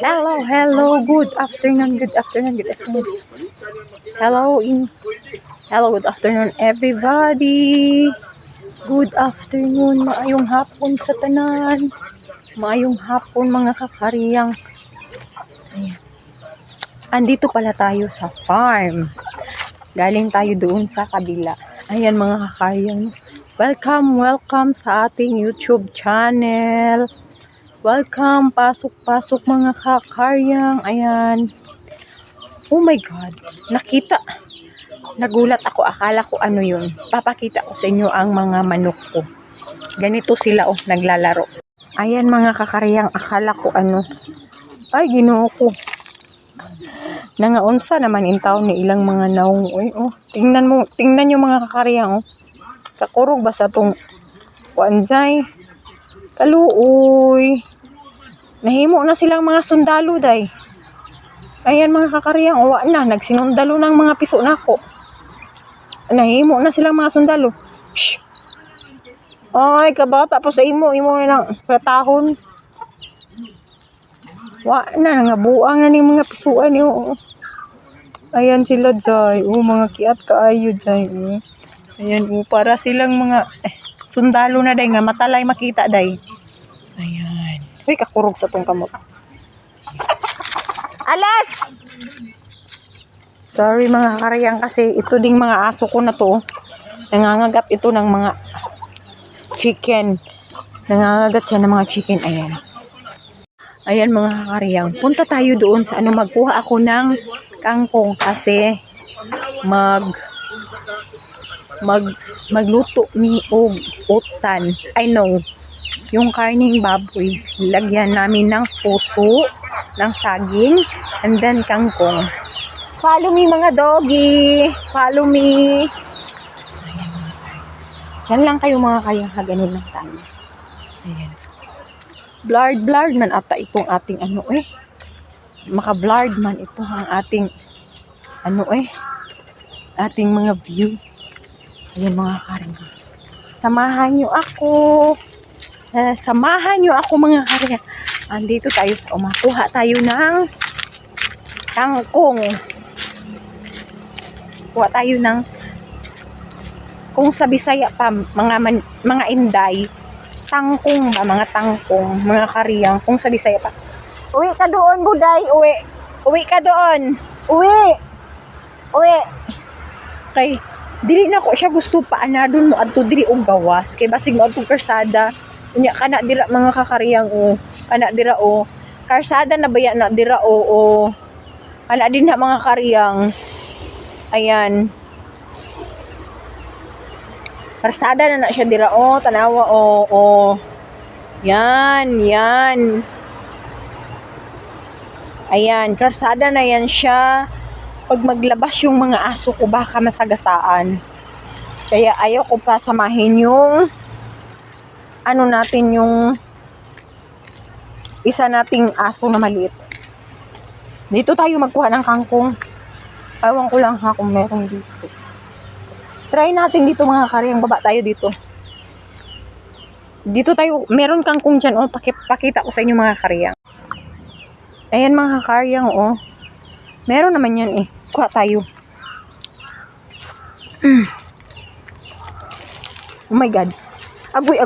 Hello, good afternoon, good afternoon, good afternoon. Hello, good afternoon everybody. Good afternoon, maayong hapon sa tanan. Maayong hapon mga kakariyang. Ayan. Andito pala tayo sa farm. Galing tayo doon sa kabila. Ayan mga kakariyang. Welcome sa ating YouTube channel. Welcome, pasok mga kakaryang. Ayan. Oh my God. Nagulat ako. Akala ko ano yun. Papakita ko sa inyo ang mga manok ko. Ganito sila naglalaro. Ayan mga kakaryang. Akala ko ano. Ay, Ginoo ko. Nangaunsa naman in town ni ilang mga naong. Tingnan nyo mga kakaryang. Kakurog ba sa tong wanzay? Kaluoy. Nahimo na silang mga sundalo, day. Ayan mga kakariyang, uwa na. Nagsinundalo ng mga piso na ako. Nahimo na silang mga sundalo. Shhh! Ay, kabata po sa imo na lang platahon. Uwa na, nangabuang na ni mga pisuan. Ayan sila, day. Mga kiat kaayo, day. Ayan, para silang mga sundalo na, day. Nga matalay makita, day. Ayan. Uy, kakurog sa tong kamot. Alas! Sorry mga kakariyang kasi ito ding mga aso ko na to. Nangangagat ito ng mga chicken. Nangangagat siya ng mga chicken. Ayan. Ayan mga kakariyang. Punta tayo doon sa magkuha ako ng kangkong kasi magluto ni utan. I know. Yung karning baboy, lagyan namin ng puso, ng saging, and then kangkong. Follow me mga doggy! Follow me! Ayan. Yan lang kayo mga kayang haganin ng tayo. Ayan. Blurred man ata itong ating Maka-blurred man ito ang ating ating mga view. Ayan mga karing. Samahan nyo ako mga karya. Andito tayo sa umakuha tayo ng kangkong. Kuha tayo ng kung sa Bisaya pa mga inday, tangkong ba, mga tangkong, mga kariyang, kung sa Bisaya pa. Uwi ka doon, buday, uwi ka doon. Uwi. Kay dili na ko siya gusto pa anadon mo adto diri og gawas kay basig mo adtong karsada. Unya kana dira mga kakariyang kana dira karsada na baya na dira kana din na mga kariyang. Ayan, karsada na siya dira tanawa yan ayan, karsada na yan siya. Pag maglabas yung mga aso ko baka masagasaan, kaya ayaw ko pa samahin yung natin yung isa nating aso na maliit. Dito tayo magkuha ng kangkong. Ewan ko lang kung meron dito. Try natin dito mga karyang, baba tayo dito. Dito tayo, meron kangkong dyan pakita ko sa inyo mga karyang. Ayan mga karyang meron naman yan kuha tayo. Oh my God. Agoy.